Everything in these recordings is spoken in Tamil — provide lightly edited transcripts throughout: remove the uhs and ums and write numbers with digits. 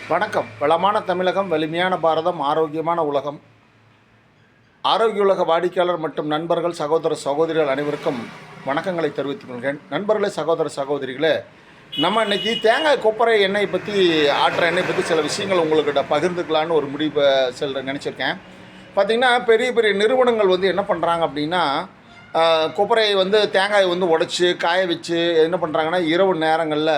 வணக்கம். வளமான தமிழகம், வலிமையான பாரதம், ஆரோக்கியமான உலகம். ஆரோக்கிய உலக வாடிக்கையாளர் மற்றும் நண்பர்கள், சகோதர சகோதரிகள் அனைவருக்கும் வணக்கங்களை தெரிவித்துக் கொள்கிறேன். நண்பர்களே, சகோதர சகோதரிகளே, நம்ம இன்றைக்கி தேங்காய் கொப்பரை எண்ணெய் பற்றி ஆட்டுற எண்ணெய் பற்றி சில விஷயங்கள் உங்கள்கிட்ட பகிர்ந்துக்கலான்னு ஒரு முடிவை நினச்சிருக்கேன். பார்த்திங்கன்னா, பெரிய பெரிய நிறுவனங்கள் என்ன பண்ணுறாங்க அப்படின்னா, கொப்பரையை தேங்காயை உடைச்சி காய வச்சு என்ன பண்ணுறாங்கன்னா, இரவு நேரங்களில்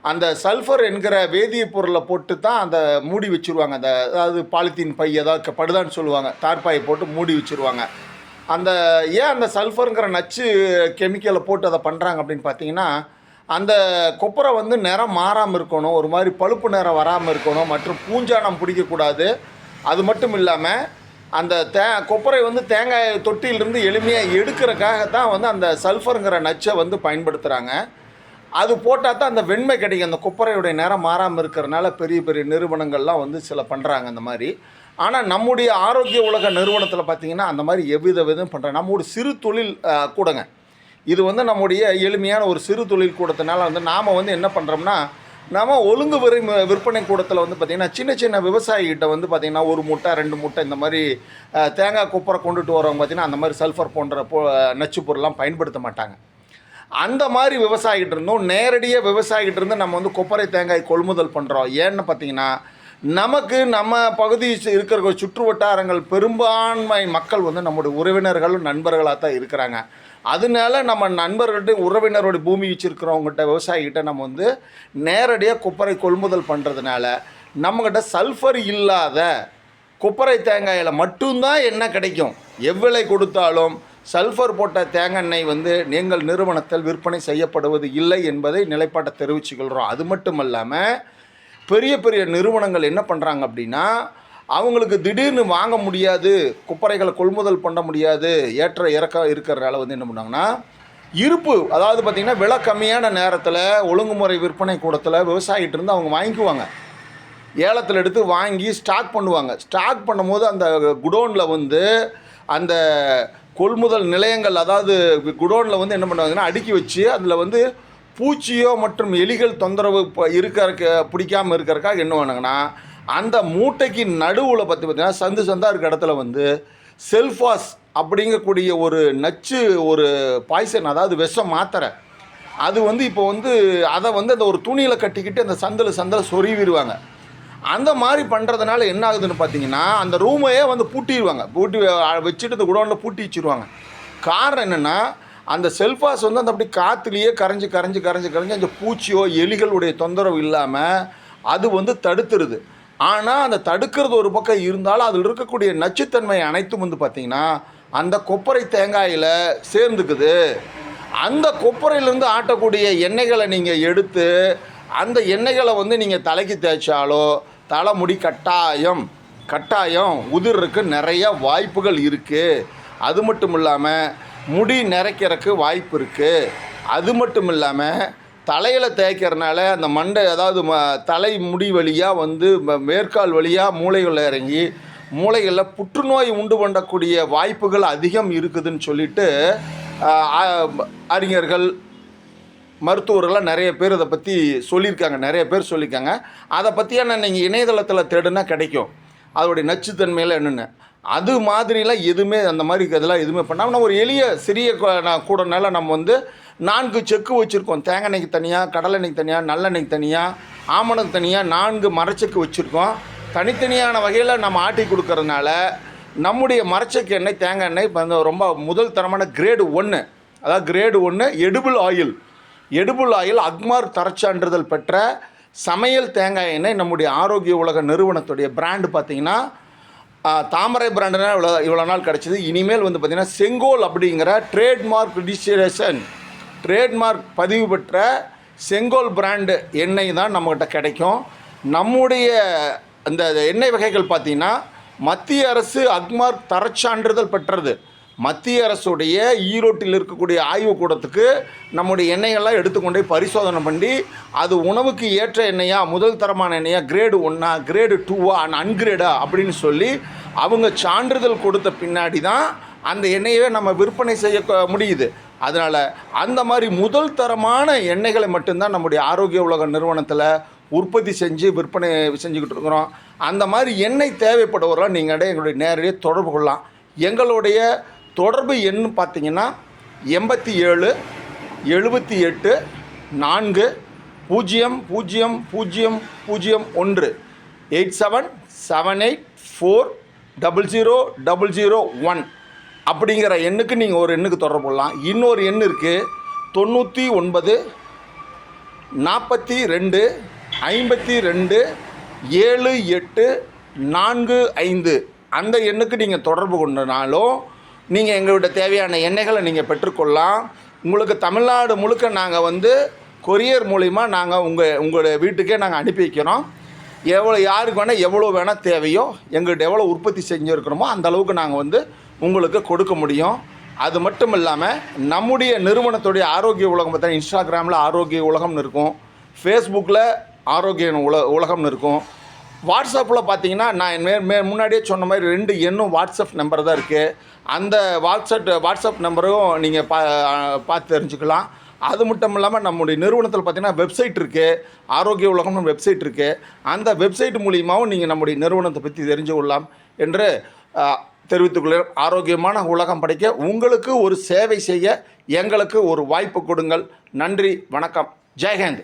அந்த சல்ஃபர் என்கிற வேதியப் பொருளை போட்டு தான் அந்த மூடி வச்சுருவாங்க. அதாவது பாலித்தீன் பை ஏதாவது படுதான்னு சொல்லுவாங்க, தார்பாயை போட்டு மூடி வச்சுருவாங்க. ஏன் அந்த சல்ஃபருங்கிற நச்சு கெமிக்கலை போட்டு அதை பண்ணுறாங்க அப்படின்னு பார்த்தீங்கன்னா, அந்த கொப்பரை நிறம் மாறாமல் இருக்கணும், ஒரு மாதிரி பழுப்பு நிறம் வராமல் இருக்கணும், மற்றும் பூஞ்சானம் பிடிக்கக்கூடாது. அது மட்டும் இல்லாமல் அந்த கொப்பரை தேங்காய் தொட்டியிலிருந்து எளிமையாக எடுக்கிறக்காக தான் அந்த சல்ஃபருங்கிற நச்சை பயன்படுத்துகிறாங்க. அது போட்டால் தான் அந்த வெண்மை கிடைக்கும். அந்த கொப்பரையுடைய நிறம் மாறாமல் இருக்கிறனால பெரிய பெரிய நிறுவனங்கள்லாம் சில பண்ணுறாங்க அந்த மாதிரி. ஆனால் நம்முடைய ஆரோக்கிய உலக நிறுவனத்தில் பார்த்திங்கன்னா அந்த மாதிரி விதம் பண்ணுறாங்க. நம்ம ஒரு சிறு தொழில் கூடங்க இது. நம்முடைய எளிமையான ஒரு சிறு தொழில் கூடத்தினால நாம் என்ன பண்ணுறோம்னா, நம்ம ஒழுங்கு விற்பனை கூடத்தில் பார்த்திங்கன்னா சின்ன சின்ன விவசாயிகிட்ட பார்த்திங்கன்னா ஒரு மூட்டை 2 மூட்டை இந்த மாதிரி தேங்காய் கொப்பரை கொண்டுட்டு வரவங்க பார்த்திங்கன்னா அந்த மாதிரி சல்ஃபர் போன்ற நச்சு பொருள்லாம் பயன்படுத்த மாட்டாங்க. அந்த மாதிரி விவசாயிகிட்ட இருந்தும் நேரடியாக விவசாயிகிட்ட இருந்து நம்ம கொப்பரை தேங்காய் கொள்முதல் பண்ணுறோம். ஏன்னு பார்த்தீங்கன்னா, நமக்கு நம்ம பகுதி இருக்கிற சுற்று வட்டாரங்கள் பெரும்பான்மை மக்கள் நம்முடைய உறவினர்களும் நண்பர்களாக தான் இருக்கிறாங்க. அதனால நம்ம நண்பர்கள்ட்ட உறவினருடைய பூமி வச்சுருக்கிறவங்ககிட்ட விவசாயிகிட்ட நம்ம நேரடியாக கொப்பரை கொள்முதல் பண்ணுறதுனால நம்மக்கிட்ட சல்ஃபர் இல்லாத கொப்பரை தேங்காயில் மட்டும்தான் எண்ணெய் கிடைக்கும். எவ்வளவு கொடுத்தாலும் சல்ஃபர் போட்ட தேங்காய் எண்ணெய் நீங்கள் நிறுவனத்தில் விற்பனை செய்யப்படுவது இல்லை என்பதை நிலைப்பாட்டை தெரிவிச்சுக்கிறோம். அது மட்டும் இல்லாமல் பெரிய பெரிய நிறுவனங்கள் என்ன பண்ணுறாங்க அப்படின்னா, அவங்களுக்கு திடீர்னு வாங்க முடியாது, கொப்பரைகளை கொள்முதல் பண்ண முடியாது, ஏற்ற இறக்க இருக்கிறனால என்ன பண்ணாங்கன்னா, இருப்பு, அதாவது பார்த்திங்கன்னா விலை கம்மியான நேரத்தில் ஒழுங்குமுறை விற்பனை கூடத்தில் விவசாயிகிட்டேருந்து அவங்க வாங்கிக்குவாங்க. ஏலத்தில் எடுத்து வாங்கி ஸ்டாக் பண்ணுவாங்க. ஸ்டாக் பண்ணும்போது அந்த குடோனில் அந்த கொள்முதல் நிலையங்கள், அதாவது குடோனில் என்ன பண்ணுவாங்கன்னா அடுக்கி வச்சு அதில் பூச்சியோ மற்றும் எலிகள் தொந்தரவு பிடிக்காமல் இருக்கிறக்காக என்ன பண்ணுவாங்கன்னா, அந்த மூட்டைக்கு நடுவில் பார்த்திங்கன்னா சந்து சந்தாக இருக்கிற இடத்துல செல்ஃபாஸ் அப்படிங்கக்கூடிய ஒரு நச்சு ஒரு பாய்சன், அதாவது விஷம் மாத்திரை, அது இப்போ அதை அந்த ஒரு துணியில் கட்டிக்கிட்டு அந்த சந்தில் சொருவிடுவாங்க. அந்த மாதிரி பண்ணுறதுனால என்ன ஆகுதுன்னு பார்த்தீங்கன்னா, அந்த ரூமையே பூட்டிடுவாங்க. பூட்டி வச்சுட்டு இந்த குடோனில் பூட்டி வச்சுருவாங்க. காரணம் என்னென்னா, அந்த செல்ஃபாஸ் அந்த அப்படி காற்றுலேயே கரைஞ்சி அந்த பூச்சியோ எலிகளுடைய தொந்தரவு இல்லாமல் அது தடுத்துருது. ஆனால் அந்த தடுக்கிறது ஒரு பக்கம் இருந்தாலும் அதில் இருக்கக்கூடிய நச்சுத்தன்மை அனைத்தும் பார்த்திங்கன்னா அந்த கொப்பரை தேங்காயில் சேர்ந்துக்குது. அந்த கொப்பரையிலேருந்து ஆட்டக்கூடிய எண்ணெய்களை நீங்கள் எடுத்து அந்த எண்ணெய்களை நீங்கள் தலைக்கு தேய்ச்சாலோ தலைமுடி கட்டாயம் உதிர்றதுக்கு நிறைய வாய்ப்புகள் இருக்குது. அது மட்டும் இல்லாமல் முடி நிறைக்கிறதுக்கு வாய்ப்பு இருக்குது. அது மட்டும் இல்லாமல் தலையில் தேய்க்கிறனால அந்த மண்டை, அதாவது தலை முடி வழியாக மேற்கால் வழியாக மூளைகளில் இறங்கி மூளைகளில் புற்றுநோய் உண்டு பண்ணக்கூடிய வாய்ப்புகள் அதிகம் இருக்குதுன்னு சொல்லிட்டு அறிஞர்கள், மருத்துவர்கள்லாம் நிறைய பேர் இதை பற்றி சொல்லியிருக்காங்க. அதை பற்றியான நீங்கள் இணையதளத்தில் தேடுனா கிடைக்கும், அதோடைய நச்சுத்தன்மையில் என்னென்னு. அது மாதிரிலாம் எதுவுமே அந்த மாதிரி இதெல்லாம் எதுவுமே பண்ணாமல் நம்ம ஒரு எளிய சிறிய கூடனால நம்ம 4 செக்கு வச்சுருக்கோம். தேங்காய் எண்ணெய்க்கு தனியாக, கடலை எண்ணெய்க்கு தனியாக, நல்லெண்ணெய்க்கு தனியாக, ஆமணக்கு தனியாக 4 மரச்செக்கு வச்சுருக்கோம். தனித்தனியான வகையில் நம்ம ஆட்டி கொடுக்கறதுனால நம்முடைய மரச்செக்கு எண்ணெய், தேங்காய் எண்ணெய் ரொம்ப முதல் தரமான கிரேடு 1, அதாவது கிரேடு 1 எடிபிள் ஆயில் அக்மார்க் தரச்சான்றிதழ் பெற்ற சமையல் தேங்காய் எண்ணெய் நம்முடைய ஆரோக்கிய உலக நிறுவனத்துடைய பிராண்டு. பார்த்திங்கன்னா தாமரை பிராண்டுனா இவ்வளோ நாள் கிடச்சிது. இனிமேல் பார்த்திங்கன்னா செங்கோல் அப்படிங்கிற ட்ரேட்மார்க் பதிவு பெற்ற செங்கோல் பிராண்டு எண்ணெய் தான் நம்மகிட்ட கிடைக்கும். நம்முடைய அந்த எண்ணெய் வகைகள் பார்த்திங்கன்னா மத்திய அரசு அக்மார்க் தரச்சான்றிதழ் பெற்றது. மத்திய அரசுடைய ஈரோட்டில் இருக்கக்கூடிய ஆய்வுக்கூடத்துக்கு நம்முடைய எண்ணெய்கள்லாம் எடுத்துக்கொண்டே பரிசோதனை பண்ணி அது உணவுக்கு ஏற்ற எண்ணெயா, முதல் தரமான எண்ணெயா, கிரேடு 1, கிரேடு 2, அன்கிரேடா அப்படின்னு சொல்லி அவங்க சான்றிதழ் கொடுத்த பின்னாடி தான் அந்த எண்ணெயை நம்ம விற்பனை செய்ய முடியுது. அதனால் அந்த மாதிரி முதல் தரமான எண்ணெய்களை மட்டும்தான் நம்முடைய ஆரோக்கிய உலக நிறுவனத்தில் உற்பத்தி செஞ்சு விற்பனை செஞ்சுக்கிட்டு இருக்கிறோம். அந்த மாதிரி எண்ணெய் தேவைப்படுவவர்களாக நீங்கள் எங்களுடைய நேரடியாக தொடர்பு கொள்ளலாம். எங்களுடைய தொடர்பு எண் பார்த்தீங்கன்னா 87 78 4 000001 8778400001 அப்படிங்கிற எண்ணுக்கு நீங்கள் ஒரு எண்ணுக்கு தொடர்பு கொள்ளலாம். இன்னொரு எண் இருக்குது 99 42 52 78 45. அந்த எண்ணுக்கு நீங்கள் தொடர்பு கொண்டனாலும் நீங்கள் எங்கள்கிட்ட தேவையான எண்ணெய்களை நீங்கள் பெற்றுக்கொள்ளலாம். உங்களுக்கு தமிழ்நாடு முழுக்க நாங்கள் கொரியர் மூலிமா நாங்கள் உங்களுடைய வீட்டுக்கே நாங்கள் அனுப்பி வைக்கிறோம். யாருக்கு வேணால் எவ்வளோ வேணால் தேவையோ எங்கள்கிட்ட எவ்வளோ உற்பத்தி செஞ்சுருக்கிறோமோ அந்த அளவுக்கு நாங்கள் உங்களுக்கு கொடுக்க முடியும். அது மட்டும் இல்லாமல் நம்முடைய நிறுவனத்துடைய ஆரோக்கிய உலகம் பார்த்தா இன்ஸ்டாகிராமில் ஆரோக்கிய உலகம்னு இருக்கும், ஃபேஸ்புக்கில் ஆரோக்கிய உலகம்னு இருக்கும், வாட்ஸ்அப்பில் பார்த்தீங்கன்னா நான் முன்னாடியே சொன்ன மாதிரி 2 எண்ணும் வாட்ஸ்அப் நம்பர் தான் இருக்குது. அந்த வாட்ஸ்அப் நம்பரும் நீங்கள் பார்த்து தெரிஞ்சுக்கலாம். அது மட்டும் இல்லாமல் நம்முடைய நிறுவனத்தில் பார்த்திங்கன்னா வெப்சைட் இருக்குது, ஆரோக்கிய உலகம்னு வெப்சைட் இருக்குது. அந்த வெப்சைட் மூலியமாகவும் நீங்கள் நம்முடைய நிறுவனத்தை பற்றி தெரிஞ்சு கொள்ளலாம் என்று தெரிவித்துக்கொள்கிறேன். ஆரோக்கியமான உலகம் படைக்க உங்களுக்கு ஒரு சேவை செய்ய எங்களுக்கு ஒரு வாய்ப்பு கொடுங்கள். நன்றி, வணக்கம், ஜெய்ஹிந்த்.